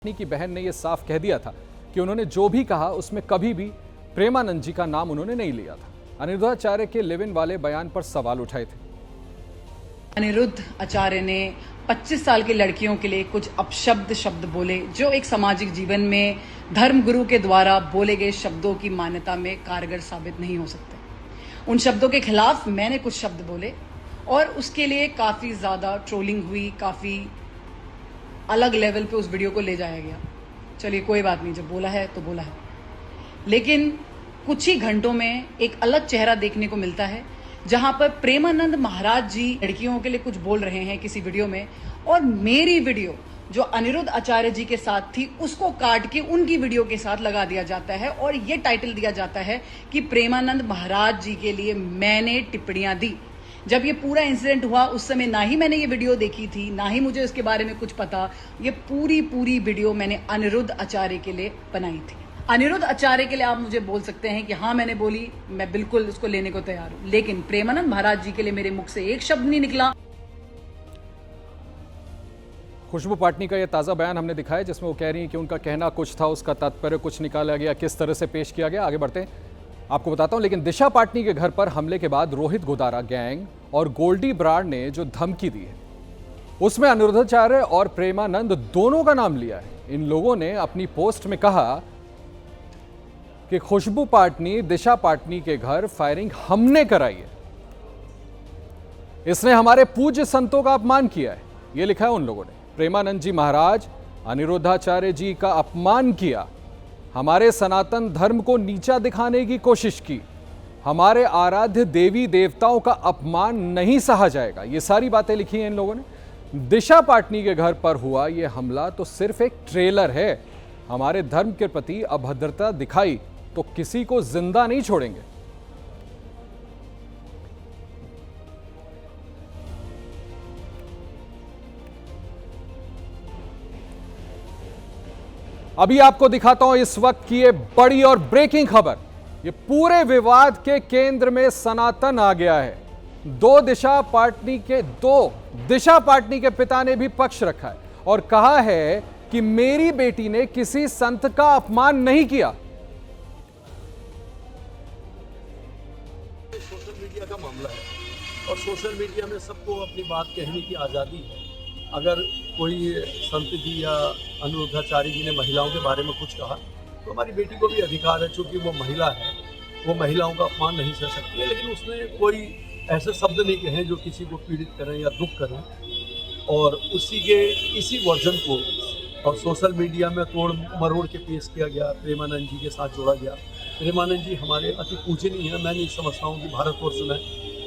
की बहन ने यह साफ कह दिया था कि उन्होंने जो भी कहा उसमें कभी भी प्रेमानंद जी का नाम उन्होंने नहीं लिया था। अनिरुद्धाचार्य के लिव इन वाले बयान पर सवाल उठाए थे। अनिरुद्ध आचार्य ने 25 साल की लड़कियों के लिए कुछ अपशब्द शब्द बोले जो एक सामाजिक जीवन में धर्मगुरु के द्वारा बोले गए शब्दों की मान्यता में कारगर साबित नहीं हो सकते। उन शब्दों के खिलाफ मैंने कुछ शब्द बोले और उसके लिए काफी ज्यादा ट्रोलिंग हुई, काफी अलग लेवल पे उस वीडियो को ले जाया गया। चलिए कोई बात नहीं, जब बोला है तो बोला है, लेकिन कुछ ही घंटों में एक अलग चेहरा देखने को मिलता है जहां पर प्रेमानंद महाराज जी लड़कियों के लिए कुछ बोल रहे हैं किसी वीडियो में, और मेरी वीडियो जो अनिरुद्ध आचार्य जी के साथ थी उसको काट के उनकी वीडियो के साथ लगा दिया जाता है और ये टाइटल दिया जाता है कि प्रेमानंद महाराज जी के लिए मैंने टिप्पणियां दी। जब ये पूरा इंसिडेंट हुआ उस समय ना ही मैंने ये वीडियो देखी थी, ना ही मुझे उसके बारे में कुछ पता। ये पूरी वीडियो मैंने अनिरुद्ध आचार्य के लिए बनाई थी। अनिरुद्ध आचार्य के लिए आप मुझे बोल सकते हैं कि हाँ मैंने बोली, मैं बिल्कुल उसको लेने को तैयार हूं, लेकिन प्रेमानंद महाराज जी के लिए मेरे मुख से एक शब्द नहीं निकला। खुशबू पाटनी का यह ताजा बयान हमने दिखाया जिसमें वो कह रही हैं कि उनका कहना कुछ था, उसका तात्पर्य कुछ निकाला गया, किस तरह से पेश किया गया। आगे बढ़ते हैं, आपको बताता हूं। लेकिन दिशा पाटनी के घर पर हमले के बाद रोहित गोदारा गैंग और गोल्डी ब्रांड ने जो धमकी दी है उसमें अनिरुद्धाचार्य और प्रेमानंद दोनों का नाम लिया है। इन लोगों ने अपनी पोस्ट में कहा कि खुशबू पाटनी दिशा पाटनी के घर फायरिंग हमने कराई है, इसने हमारे पूज्य संतों का अपमान किया है, यह लिखा है उन लोगों ने। प्रेमानंद जी महाराज अनिरुद्धाचार्य जी का अपमान किया, हमारे सनातन धर्म को नीचा दिखाने की कोशिश की, हमारे आराध्य देवी देवताओं का अपमान नहीं सहा जाएगा, ये सारी बातें लिखी हैं इन लोगों ने। दिशा पाटनी के घर पर हुआ यह हमला तो सिर्फ एक ट्रेलर है, हमारे धर्म के प्रति अभद्रता दिखाई तो किसी को जिंदा नहीं छोड़ेंगे। अभी आपको दिखाता हूं इस वक्त की ये बड़ी और ब्रेकिंग खबर। ये पूरे विवाद के केंद्र में सनातन आ गया है। दो दिशा पाटनी के पिता ने भी पक्ष रखा है और कहा है कि मेरी बेटी ने किसी संत का अपमान नहीं किया। सोशल मीडिया का मामला है और सोशल मीडिया में सबको अपनी बात कहने की आज़ादी है। अगर कोई संत जी या अनिरुद्धाचार्य जी ने महिलाओं के बारे में कुछ कहा तो हमारी बेटी को भी अधिकार है, चूंकि वो महिला है, वो महिलाओं का अपमान नहीं सह सकती है, लेकिन उसने कोई ऐसे शब्द नहीं कहे जो किसी को पीड़ित करें या दुख करें, और इसी वर्जन को और सोशल मीडिया में तोड़ मरोड़ के पेश किया गया, प्रेमानंद जी के साथ जोड़ा गया। प्रेमानंद जी हमारे अति पूजनीय हैं। मैं नहीं समझता हूँ कि भारतवर्ष में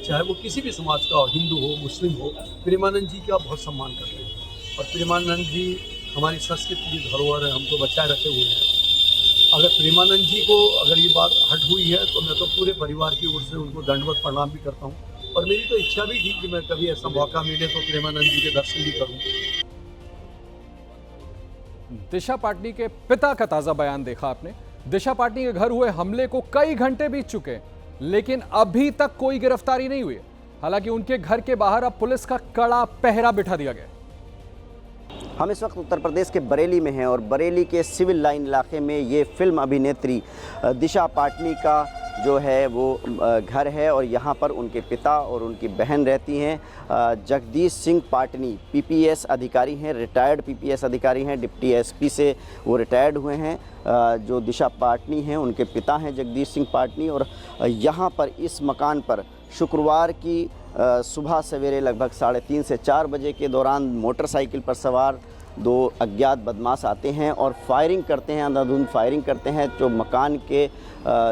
चाहे वो किसी भी समाज का हो, हिंदू हो मुस्लिम हो, प्रेमानंद जी का बहुत सम्मान करते हैं और प्रेमानंद जी हमारी संस्कृति की धरोहर है, हम तो बचाए रखे हुए हैं। अगर प्रेमानंद जी को अगर ये बात हट हुई है तो मैं तो पूरे परिवार की ओर से उनको दंडवत प्रणाम भी करता हूँ, और मेरी तो इच्छा भी थी कि मैं कभी ऐसा मौका मिले तो प्रेमानंद जी के दर्शन भी करूँ। दिशा पाटनी के पिता का ताजा बयान देखा आपने। दिशा पाटनी के घर हुए हमले को कई घंटे बीत चुके हैं, लेकिन अभी तक कोई गिरफ्तारी नहीं हुई है। हालांकि उनके घर के बाहर अब पुलिस का कड़ा पहरा बिठा दिया गया। हम इस वक्त उत्तर प्रदेश के बरेली में हैं और बरेली के सिविल लाइन इलाके में ये फिल्म अभिनेत्री दिशा पाटनी का जो है वो घर है और यहाँ पर उनके पिता और उनकी बहन रहती हैं। जगदीश सिंह पाटनी पीपीएस अधिकारी हैं, रिटायर्ड पीपीएस अधिकारी हैं, डिप्टी एसपी से वो रिटायर्ड हुए हैं। जो दिशा पाटनी हैं उनके पिता हैं जगदीश सिंह पाटनी, और यहाँ पर इस मकान पर शुक्रवार की सुबह सवेरे लगभग 3:30 से 4 बजे के दौरान मोटरसाइकिल पर सवार दो अज्ञात बदमाश आते हैं और फायरिंग करते हैं, अंधाधुंध फायरिंग करते हैं। जो मकान के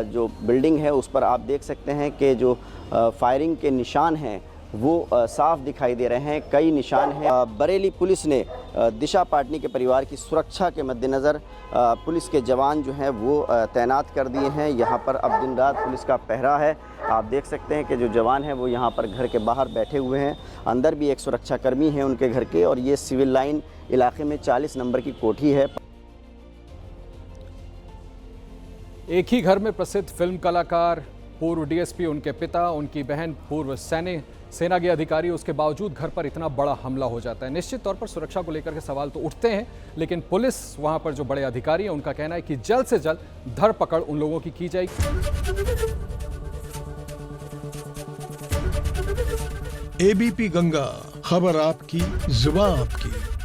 जो बिल्डिंग है उस पर आप देख सकते हैं कि जो फायरिंग के निशान हैं वो साफ दिखाई दे रहे हैं, कई निशान हैं। बरेली पुलिस ने दिशा पाटनी के परिवार की सुरक्षा के मद्देनज़र पुलिस के जवान जो हैं वो तैनात कर दिए हैं। यहाँ पर अब दिन रात पुलिस का पहरा है। आप देख सकते हैं कि जो जवान हैं वो यहाँ पर घर के बाहर बैठे हुए हैं, अंदर भी एक सुरक्षाकर्मी है उनके घर के, और ये सिविल लाइन इलाके में 40 नंबर की कोठी है। एक ही घर में प्रसिद्ध फिल्म कलाकार, पूर्व डीएसपी, उनके पिता, उनकी बहन पूर्व सेना के अधिकारी, उसके बावजूद घर पर इतना बड़ा हमला हो जाता है। निश्चित तौर पर सुरक्षा को लेकर के सवाल तो उठते हैं, लेकिन पुलिस वहां पर जो बड़े अधिकारी हैं उनका कहना है कि जल्द से जल्द धरपकड़ उन लोगों की जाएगी। एबीपी गंगा, खबर आपकी, जुबान आपकी।